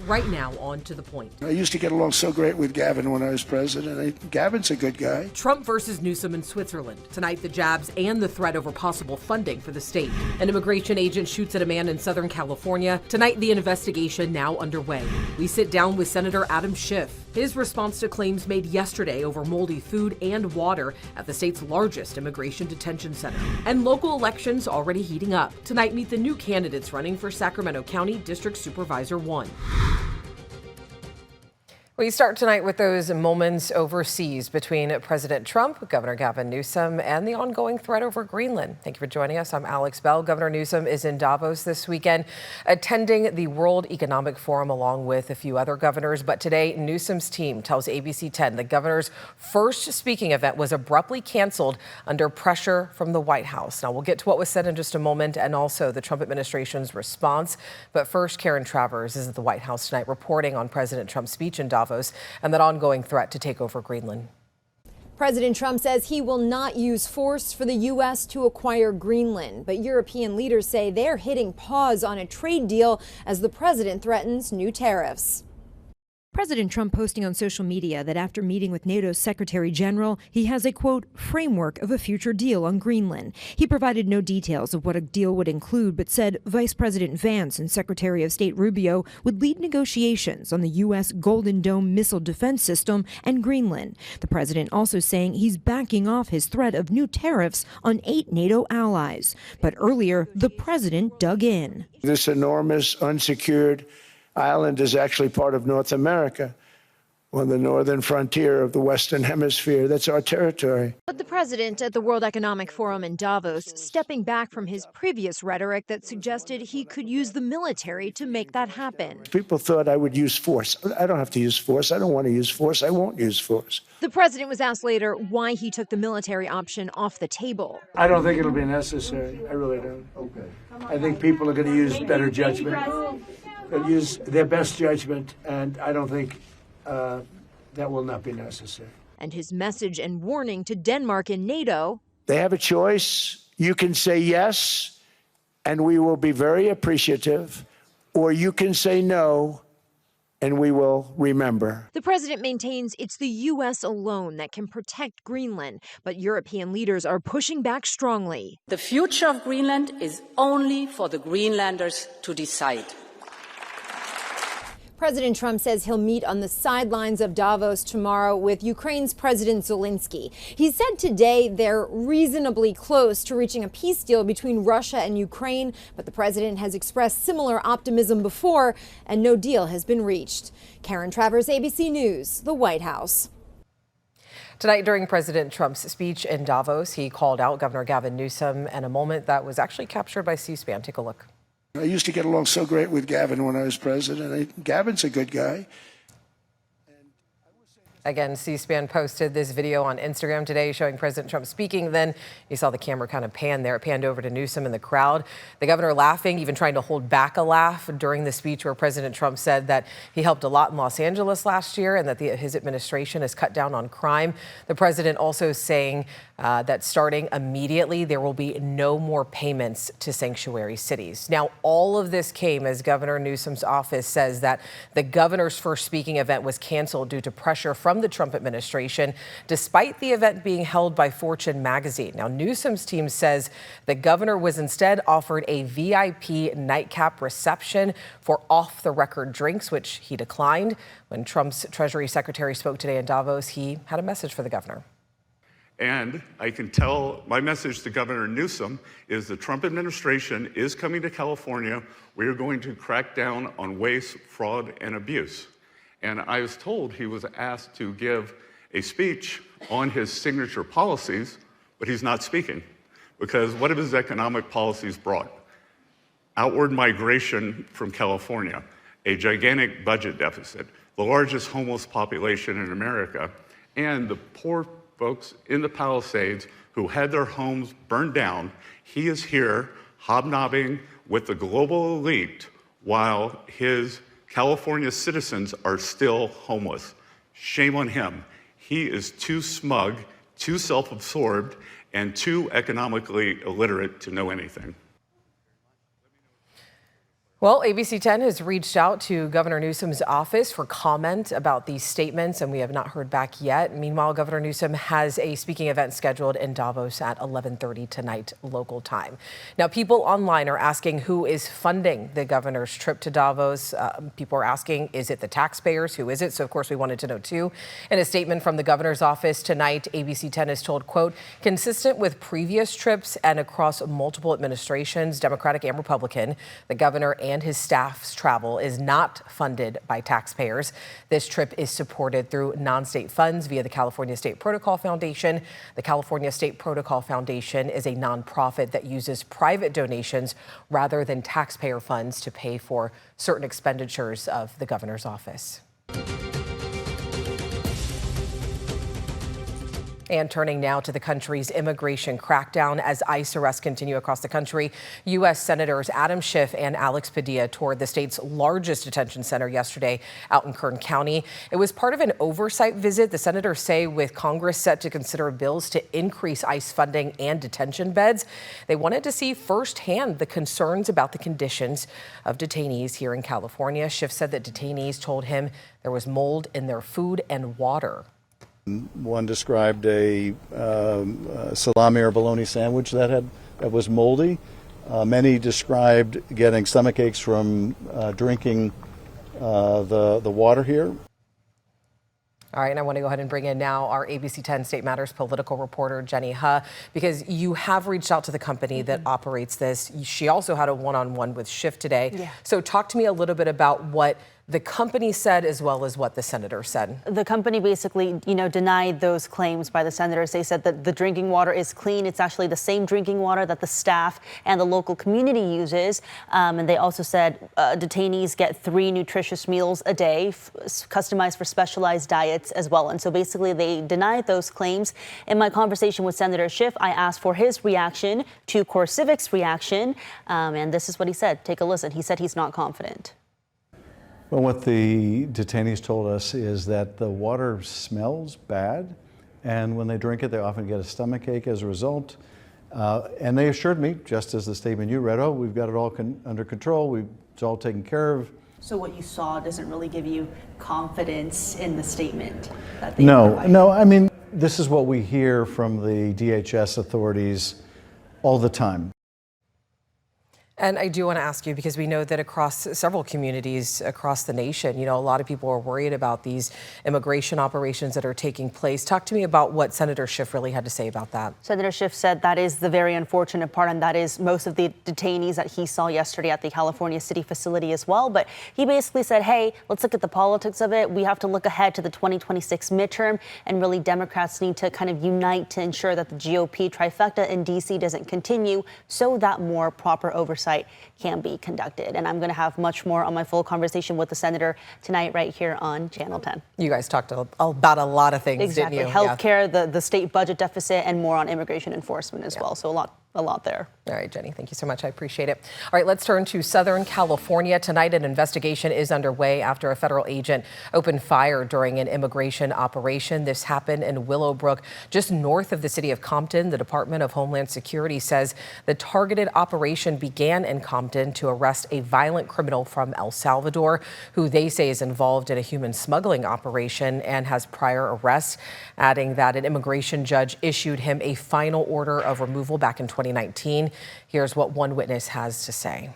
Right now, on to the point. I used to get along so great with Gavin when I was president. Gavin's a good guy. Trump versus Newsom in Switzerland. Tonight, the jabs and the threat over possible funding for the state. An immigration agent shoots at a man in Southern California. Tonight, the investigation now underway. We sit down with Senator Adam Schiff. His response to claims made yesterday over moldy food and water at the state's largest immigration detention center. And local elections already heating up. Tonight, meet the new candidates running for Sacramento County District Supervisor 1. We start tonight with those moments overseas between President Trump, Governor Gavin Newsom, and the ongoing threat over Greenland. Thank you for joining us. I'm Alex Bell. Governor Newsom is in Davos this weekend, attending the World Economic Forum along with a few other governors. But today, Newsom's team tells ABC 10 the governor's first speaking event was abruptly canceled under pressure from the White House. Now, we'll get to what was said in just a moment and also the Trump administration's response. But first, Karen Travers is at the White House tonight reporting on President Trump's speech in Davos and that ongoing threat to take over Greenland. President Trump says he will not use force for the U.S. to acquire Greenland, but European leaders say they're hitting pause on a trade deal as the president threatens new tariffs. President Trump posting on social media that after meeting with NATO's Secretary General, he has a, quote, framework of a future deal on Greenland. He provided no details of what a deal would include, but said Vice President Vance and Secretary of State Rubio would lead negotiations on the U.S. Golden Dome missile defense system and Greenland. The president also saying he's backing off his threat of new tariffs on 8 NATO allies. But earlier, the president dug in. This enormous unsecured island is actually part of North America, on the northern frontier of the Western Hemisphere. That's our territory. But the president at the World Economic Forum in Davos stepping back from his previous rhetoric that suggested he could use the military to make that happen. People thought I would use force. I don't have to use force. I don't want to use force. I won't use force. The president was asked later why he took the military option off the table. I don't think it'll be necessary. I really don't. Okay. I think people are going to use better judgment. They'll use their best judgment, and I don't think that will not be necessary. And his message and warning to Denmark and NATO. They have a choice. You can say yes, and we will be very appreciative, or you can say no, and we will remember. The president maintains it's the U.S. alone that can protect Greenland, but European leaders are pushing back strongly. The future of Greenland is only for the Greenlanders to decide. President Trump says he'll meet on the sidelines of Davos tomorrow with Ukraine's President Zelensky. He said today they're reasonably close to reaching a peace deal between Russia and Ukraine, but the president has expressed similar optimism before, and no deal has been reached. Karen Travers, ABC News, the White House. Tonight, during President Trump's speech in Davos, he called out Governor Gavin Newsom in a moment that was actually captured by C-SPAN. Take a look. I used to get along so great with Gavin when I was president. Gavin's a good guy. Again, C-SPAN posted this video on Instagram today showing President Trump speaking. Then you saw the camera kind of pan there. It panned over to Newsom in the crowd. The governor laughing, even trying to hold back a laugh during the speech where President Trump said that he helped a lot in Los Angeles last year and that his administration has cut down on crime. The president also saying that starting immediately, there will be no more payments to sanctuary cities. Now, all of this came as Governor Newsom's office says that the governor's first speaking event was canceled due to pressure from the Trump administration, despite the event being held by Fortune magazine. Now, Newsom's team says the governor was instead offered a VIP nightcap reception for off-the-record drinks, which he declined. When Trump's Treasury Secretary spoke today in Davos, he had a message for the governor. And I can tell my message to Governor Newsom is the Trump administration is coming to California. We are going to crack down on waste, fraud, and abuse. And I was told he was asked to give a speech on his signature policies, but he's not speaking because what have his economic policies brought? Outward migration from California, a gigantic budget deficit, the largest homeless population in America, and the poor folks in the Palisades who had their homes burned down. He is here hobnobbing with the global elite while his California citizens are still homeless. Shame on him. He is too smug, too self-absorbed, and too economically illiterate to know anything. Well, ABC 10 has reached out to Governor Newsom's office for comment about these statements, and we have not heard back yet. Meanwhile, Governor Newsom has a speaking event scheduled in Davos at 11:30 tonight local time. Now, people online are asking who is funding the governor's trip to Davos. People are asking, is it the taxpayers? Who is it? So, of course, we wanted to know, too. In a statement from the governor's office tonight, ABC 10 is told, quote, consistent with previous trips and across multiple administrations, Democratic and Republican, the governor and his staff's travel is not funded by taxpayers. This trip is supported through non-state funds via the California State Protocol Foundation. The California State Protocol Foundation is a nonprofit that uses private donations rather than taxpayer funds to pay for certain expenditures of the governor's office. And turning now to the country's immigration crackdown as ICE arrests continue across the country. U.S. Senators Adam Schiff and Alex Padilla toured the state's largest detention center yesterday out in Kern County. It was part of an oversight visit, the senators say, with Congress set to consider bills to increase ICE funding and detention beds. They wanted to see firsthand the concerns about the conditions of detainees here in California. Schiff said that detainees told him there was mold in their food and water. One described a salami or bologna sandwich that was moldy. Many described getting stomach aches from drinking the water here. All right, and I want to go ahead and bring in now our ABC 10 State Matters political reporter, Jenny Huh, because you have reached out to the company that operates this. She also had a one-on-one with Schiff today. Yeah. So talk to me a little bit about what the company said as well as what the senator said. The company basically, denied those claims by the senators. They said that the drinking water is clean. It's actually the same drinking water that the staff and the local community uses. And they also said detainees get 3 nutritious meals a day, customized for specialized diets as well. And so basically they denied those claims. In my conversation with Senator Schiff, I asked for his reaction to CoreCivic's reaction. And this is what he said. Take a listen. He said he's not confident. Well, what the detainees told us is that the water smells bad, and when they drink it, they often get a stomach ache as a result. And they assured me, just as the statement you read, we've got it all under control, it's all taken care of. So what you saw doesn't really give you confidence in the statement that they provided? No, I mean, this is what we hear from the DHS authorities all the time. And I do want to ask you, because we know that across several communities across the nation, a lot of people are worried about these immigration operations that are taking place. Talk to me about what Senator Schiff really had to say about that. Senator Schiff said that is the very unfortunate part, and that is most of the detainees that he saw yesterday at the California City facility as well. But he basically said, hey, let's look at the politics of it. We have to look ahead to the 2026 midterm, and really Democrats need to kind of unite to ensure that the GOP trifecta in D.C. doesn't continue so that more proper oversight can be conducted. And I'm going to have much more on my full conversation with the senator tonight right here on Channel 10. You guys talked about a lot of things, exactly. Didn't you? Healthcare, the state budget deficit, and more on immigration enforcement as well. So a lot there. All right, Jenny, thank you so much. I appreciate it. All right, let's turn to Southern California. Tonight, an investigation is underway after a federal agent opened fire during an immigration operation. This happened in Willowbrook, just north of the city of Compton. The Department of Homeland Security says the targeted operation began in Compton to arrest a violent criminal from El Salvador, who they say is involved in a human smuggling operation and has prior arrests, adding that an immigration judge issued him a final order of removal back in 2019. Here's what one witness has to say.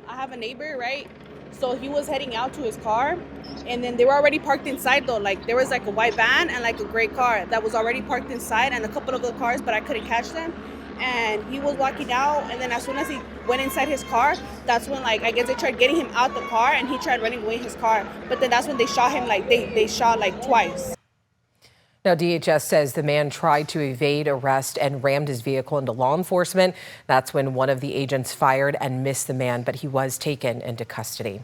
I have a neighbor, right? So he was heading out to his car, and then they were already parked inside though. Like there was like a white van and like a gray car that was already parked inside, and a couple of the cars, but I couldn't catch them. And he was walking out, and then as soon as he went inside his car, that's when I guess they tried getting him out the car, and he tried running away in his car. But then that's when they shot him, they shot twice. Now, DHS says the man tried to evade arrest and rammed his vehicle into law enforcement. That's when one of the agents fired and missed the man, but he was taken into custody.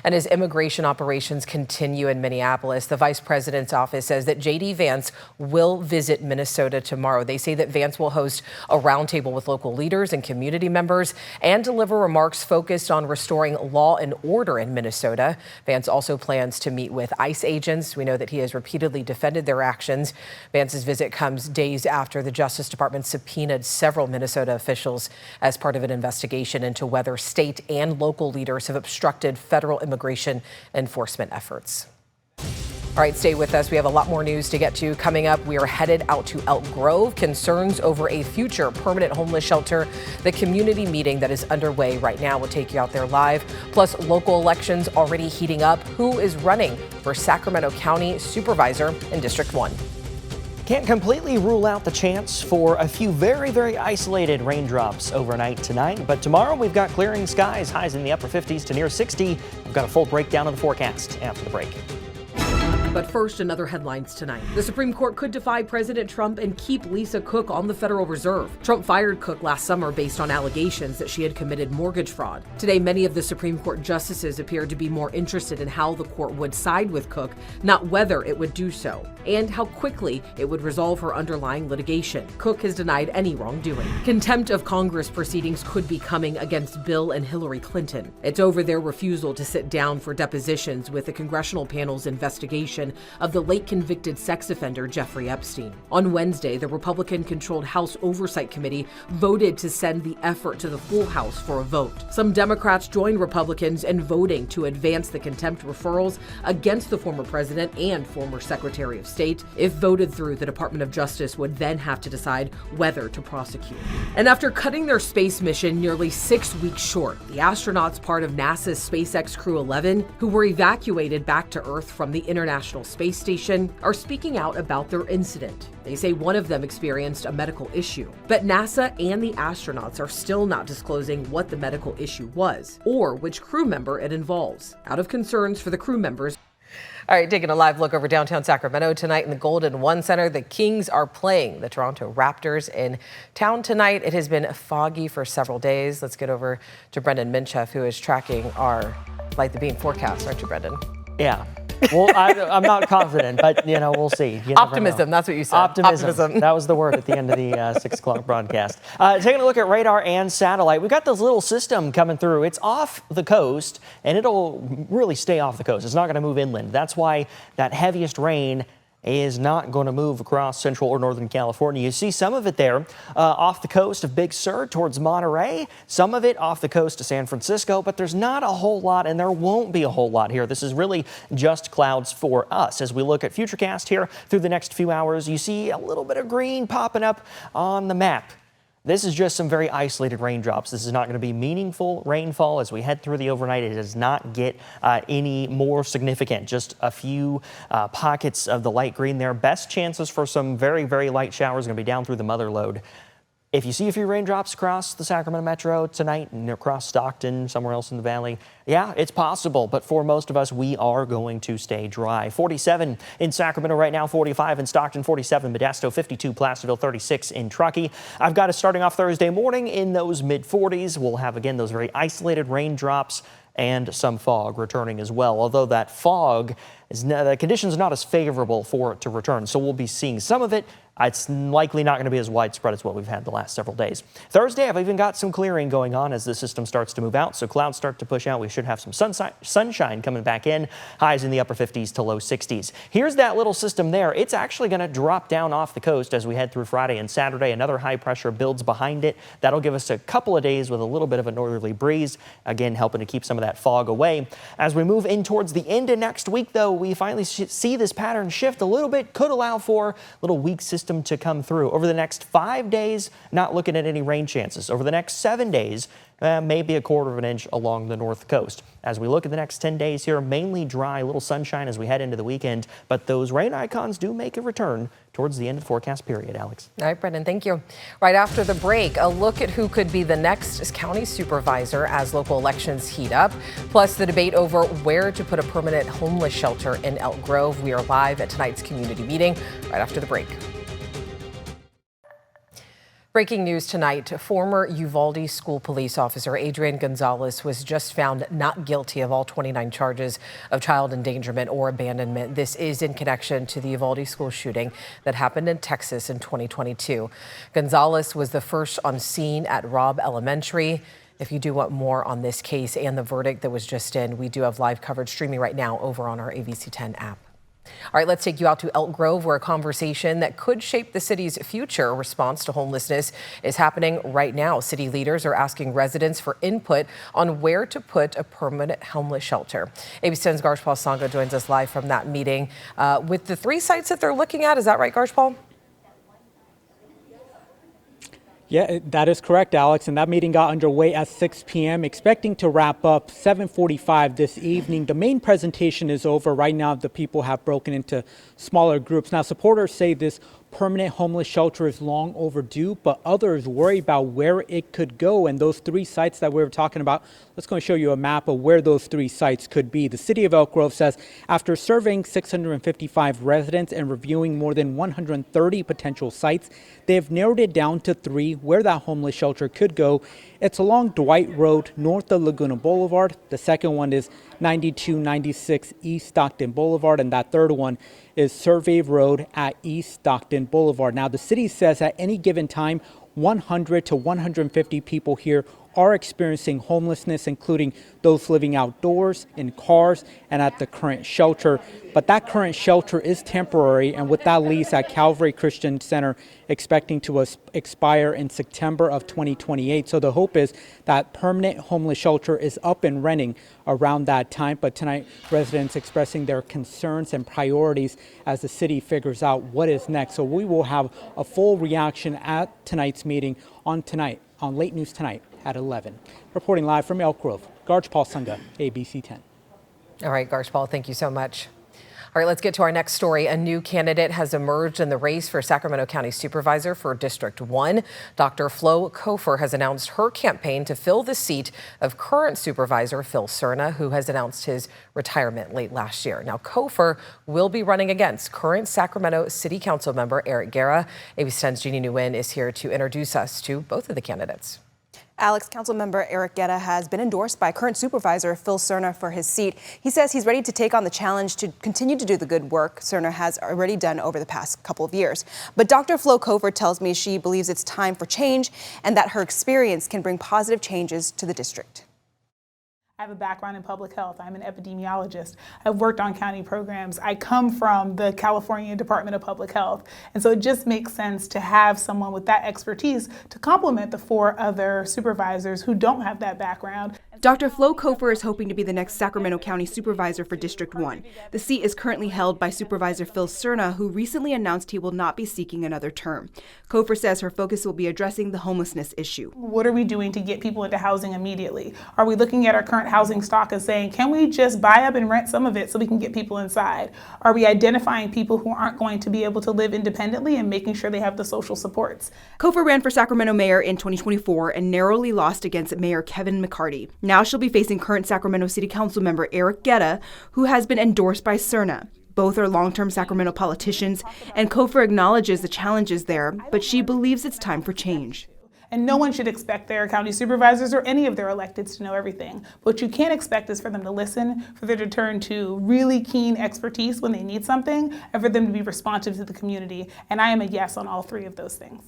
And as immigration operations continue in Minneapolis, the vice president's office says that J.D. Vance will visit Minnesota tomorrow. They say that Vance will host a roundtable with local leaders and community members and deliver remarks focused on restoring law and order in Minnesota. Vance also plans to meet with ICE agents. We know that he has repeatedly defended their actions. Vance's visit comes days after the Justice Department subpoenaed several Minnesota officials as part of an investigation into whether state and local leaders have obstructed federal immigration enforcement efforts. All right, stay with us. We have a lot more news to get to. Coming up, we are headed out to Elk Grove. Concerns over a future permanent homeless shelter. The community meeting that is underway right now will take you out there live. Plus, local elections already heating up. Who is running for Sacramento County Supervisor in District 1? Can't completely rule out the chance for a few very, very isolated raindrops overnight tonight. But tomorrow we've got clearing skies, highs in the upper 50s to near 60. We've got a full breakdown of the forecast after the break. But first, another headlines tonight. The Supreme Court could defy President Trump and keep Lisa Cook on the Federal Reserve. Trump fired Cook last summer based on allegations that she had committed mortgage fraud. Today, many of the Supreme Court justices appeared to be more interested in how the court would side with Cook, not whether it would do so, and how quickly it would resolve her underlying litigation. Cook has denied any wrongdoing. Contempt of Congress proceedings could be coming against Bill and Hillary Clinton. It's over their refusal to sit down for depositions with the congressional panel's investigation of the late convicted sex offender Jeffrey Epstein. On Wednesday, the Republican-controlled House Oversight Committee voted to send the effort to the full House for a vote. Some Democrats joined Republicans in voting to advance the contempt referrals against the former president and former Secretary of State. If voted through, the Department of Justice would then have to decide whether to prosecute. And after cutting their space mission nearly 6 weeks short, the astronauts part of NASA's SpaceX Crew 11, who were evacuated back to Earth from the International Space Station, are speaking out about their incident. They say one of them experienced a medical issue, but NASA and the astronauts are still not disclosing what the medical issue was or which crew member it involves, out of concerns for the crew members. All right, taking a live look over downtown Sacramento tonight in the Golden One Center. The Kings are playing the Toronto Raptors in town tonight. It has been foggy for several days. Let's get over to Brendan Minchef, who is tracking our Light the Beam forecast. Aren't you, Brendan? Yeah. Well, I'm not confident, but, we'll see. Optimism, that's what you said. Optimism. That was the word at the end of the 6 o'clock broadcast. Taking a look at radar and satellite, we've got this little system coming through. It's off the coast, and it'll really stay off the coast. It's not going to move inland. That's why that heaviest rain is not going to move across central or northern California. You see some of it there off the coast of Big Sur towards Monterey, some of it off the coast of San Francisco, but there's not a whole lot, and there won't be a whole lot here. This is really just clouds for us. As we look at Futurecast here through the next few hours, you see a little bit of green popping up on the map. This is just some very isolated raindrops. This is not going to be meaningful rainfall as we head through the overnight. It does not get any more significant. Just a few pockets of the light green there. Best chances for some very, very light showers going to be down through the mother lode. If you see a few raindrops across the Sacramento Metro tonight and across Stockton, somewhere else in the valley, yeah, it's possible. But for most of us, we are going to stay dry. 47 in Sacramento right now, 45 in Stockton, 47 Modesto, 52 Placerville, 36 in Truckee. I've got us starting off Thursday morning in those mid-40s. We'll have, again, those very isolated raindrops and some fog returning as well. Although that fog, the conditions are not as favorable for it to return. So we'll be seeing some of it. It's likely not going to be as widespread as what we've had the last several days. Thursday, I've even got some clearing going on as the system starts to move out. So clouds start to push out. We should have some sunshine coming back in. Highs in the upper 50s to low 60s. Here's that little system there. It's actually going to drop down off the coast as we head through Friday and Saturday. Another high pressure builds behind it. That'll give us a couple of days with a little bit of a northerly breeze, again helping to keep some of that fog away. As we move in towards the end of next week, though, we finally see this pattern shift a little bit. Could allow for a little weak system to come through. Over the next 5 days, not looking at any rain chances. Over the next 7 days, maybe a quarter of an inch along the north coast. As we look at the next 10 days here, mainly dry, a little sunshine as we head into the weekend, but those rain icons do make a return towards the end of the forecast period, Alex. All right, Brendan, thank you. Right after the break, a look at who could be the next county supervisor as local elections heat up, plus the debate over where to put a permanent homeless shelter in Elk Grove. We are live at tonight's community meeting right after the break. Breaking news tonight, former Uvalde school police officer Adrian Gonzalez was just found not guilty of all 29 charges of child endangerment or abandonment. This is in connection to the Uvalde school shooting that happened in Texas in 2022. Gonzalez was the first on scene at Robb Elementary. If you do want more on this case and the verdict that was just in, we do have live coverage streaming right now over on our ABC 10 app. All right, let's take you out to Elk Grove, where a conversation that could shape the city's future response to homelessness is happening right now. City leaders are asking residents for input on where to put a permanent homeless shelter. ABC 10's Garshpal Sangha joins us live from that meeting with the 3 sites that they're looking at. Is that right, Garshpal? Yeah, that is correct, Alex. And that meeting got underway at 6 p.m., expecting to wrap up 7:45 this evening. The main presentation is over. Right now, the people have broken into smaller groups. Now, supporters say this permanent homeless shelter is long overdue, but others worry about where it could go. And those 3 sites that we were talking about, let's go and show you a map of where those 3 sites could be. The city of Elk Grove says after surveying 655 residents and reviewing more than 130 potential sites, they've narrowed it down to 3 where that homeless shelter could go. It's along Dwight Road, north of Laguna Boulevard. The second one is 9296 East Stockton Boulevard, and that third one is Survey Road at East Stockton Boulevard. Now, the city says at any given time, 100 to 150 people here are experiencing homelessness, including those living outdoors, in cars, and at the current shelter. But that current shelter is temporary, and with that lease at Calvary Christian Center expecting to expire in September of 2028. So the hope is that permanent homeless shelter is up and running around that time. But tonight, residents expressing their concerns and priorities as the city figures out what is next. So we will have a full reaction at tonight's meeting on Late News Tonight at 11. Reporting live from Elk Grove, Garshpal Sangha, ABC 10. All right, Garshpal, thank you so much. All right, let's get to our next story. A new candidate has emerged in the race for Sacramento County Supervisor for District 1. Dr. Flo Kofer has announced her campaign to fill the seat of current Supervisor Phil Cerna, who has announced his retirement late last year. Now, Kofer will be running against current Sacramento City Council member Eric Guerra. ABC 10's Jeannie Nguyen is here to introduce us to both of the candidates. Alex, Councilmember Eric Guerra has been endorsed by current Supervisor Phil Cerna for his seat. He says he's ready to take on the challenge to continue to do the good work Cerna has already done over the past couple of years. But Dr. Flo Kofer tells me she believes it's time for change and that her experience can bring positive changes to the district. I have a background in public health. I'm an epidemiologist. I've worked on county programs. I come from the California Department of Public Health. And so it just makes sense to have someone with that expertise to complement the 4 other supervisors who don't have that background. Dr. Flo Kofer is hoping to be the next Sacramento County Supervisor for District 1. The seat is currently held by Supervisor Phil Cerna, who recently announced he will not be seeking another term. Kofer says her focus will be addressing the homelessness issue. What are we doing to get people into housing immediately? Are we looking at our current housing stock and saying, can we just buy up and rent some of it so we can get people inside? Are we identifying people who aren't going to be able to live independently and making sure they have the social supports? Kofer ran for Sacramento mayor in 2024 and narrowly lost against Mayor Kevin McCarty. Now she'll be facing current Sacramento City Council member Eric Guerra, who has been endorsed by Cerna. Both are long-term Sacramento politicians, and Kofer acknowledges the challenges there, but she believes it's time for change. And no one should expect their county supervisors or any of their electeds to know everything. What you can expect is for them to listen, for them to turn to really keen expertise when they need something, and for them to be responsive to the community. And I am a yes on all 3 of those things.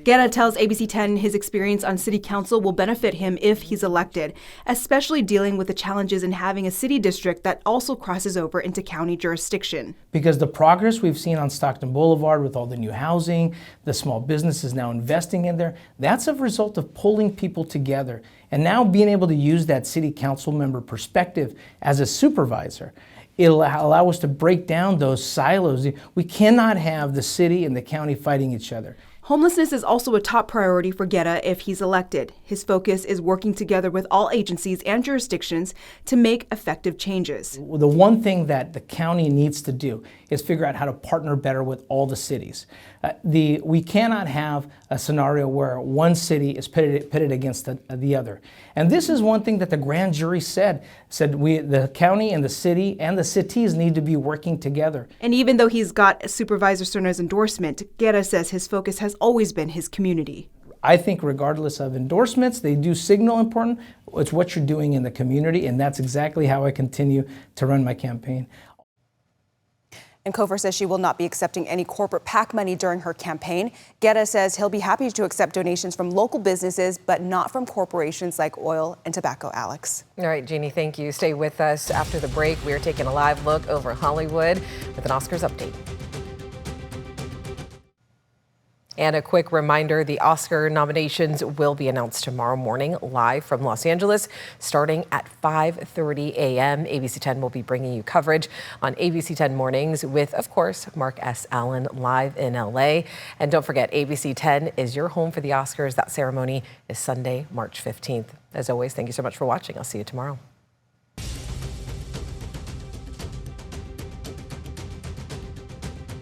Guerra tells ABC 10 his experience on city council will benefit him if he's elected, especially dealing with the challenges in having a city district that also crosses over into county jurisdiction. Because the progress we've seen on Stockton Boulevard with all the new housing, the small businesses now investing in there, that's a result of pulling people together. And now being able to use that city council member perspective as a supervisor, it'll allow us to break down those silos. We cannot have the city and the county fighting each other. Homelessness is also a top priority for Guerra if he's elected. His focus is working together with all agencies and jurisdictions to make effective changes. The one thing that the county needs to do is figure out how to partner better with all the cities. We cannot have a scenario where one city is pitted against the other. And this is one thing that the grand jury said the county and the city and the cities need to be working together. And even though he's got Supervisor Cerna's endorsement, Guerra says his focus has always been his community. I think regardless of endorsements, they do signal important. It's what you're doing in the community, and that's exactly how I continue to run my campaign. And Cofer says she will not be accepting any corporate PAC money during her campaign. Guetta says he'll be happy to accept donations from local businesses, but not from corporations like oil and tobacco. Alex. All right, Jeannie, thank you. Stay with us after the break. We are taking a live look over Hollywood with an Oscars update. And a quick reminder, the Oscar nominations will be announced tomorrow morning live from Los Angeles starting at 5:30 a.m. ABC 10 will be bringing you coverage on ABC 10 mornings with, of course, Mark S. Allen live in L.A. And don't forget, ABC 10 is your home for the Oscars. That ceremony is Sunday, March 15th. As always, thank you so much for watching. I'll see you tomorrow.